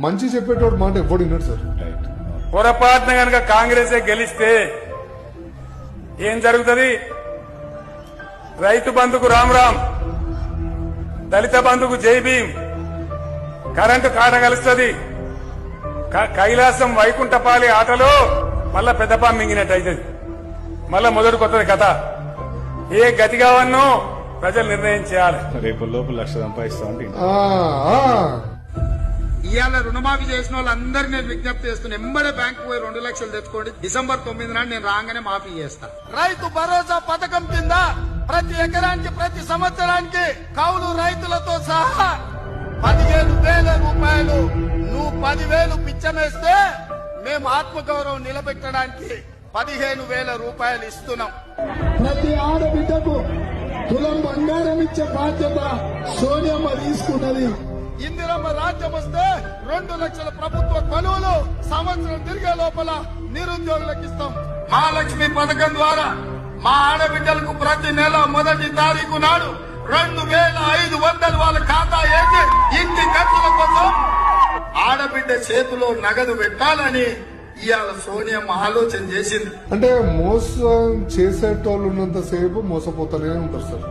మంచి చెప్పేటోడు మాట ఎప్పుడు విన్నాడు సార్. పొరపాటున గనక కాంగ్రెస్ గెలిస్తే ఏం జరుగుతుంది? రైతు బంధుకు రామ్ రామ్, దళిత బంధుకు జై భీమ్, కరెంటు కాట కలుస్తుంది, కైలాసం వైకుంఠపాలి ఆటలో మళ్ళా పెద్దపాం మింగినట్టు అవుతుంది. మళ్ళా మొదటి కొత్తది కథ. ఏ గతి కావన్నో ప్రజలు నిర్ణయం చేయాలి. రేపు లోపు 1,00,000 సంపాదిస్తా అంటే ఇవాళ రుణమాఫీ చేసిన వాళ్ళందరూ నేను విజ్ఞప్తి చేస్తున్నా, ఎంబడే బ్యాంకు పోయి 2 లక్షలు తెచ్చుకోండి. డిసెంబర్ 9 నాడు నేను రాగానే మాఫీ చేస్తా. రైతు భరోసా పథకం కింద ప్రతి ఎకరానికి ప్రతి సంవత్సరానికి కౌలు రైతులతో సహా 15,000 రూపాయలు, నువ్వు 10,000 పిచ్చమేస్తే మేము ఆత్మగౌరవం నిలబెట్టడానికి 15,000 రూపాయలు ఇస్తున్నాం. ప్రతి ఆడబిడ్డకు తులం బంగారం ఇచ్చే బాధ్యత సోనియమ్మ తీసుకున్నది. ఇందిరమ్మ రాజ్యం వస్తే 2 లక్షల ప్రభుత్వ కొలువులు సంవత్సరం తిరిగే లోపల నిరుద్యోగులకు ఇస్తాం. మహాలక్ష్మి పథకం ద్వారా మా ఆడబిడ్డలకు ప్రతి నెల 1వ తారీఖు నాడు 2,500 వాళ్ళ ఖాతా వేసి ఇంటి ఖర్చుల కోసం ఆడబిడ్డ చేతిలో నగదు పెట్టాలని ఇవాళ సోనియమ్మ ఆలోచన చేసింది. అంటే మోసం చేసేటోళ్ళు ఉన్నంత సేపు మోసపోతూనే ఉంటారు సార్.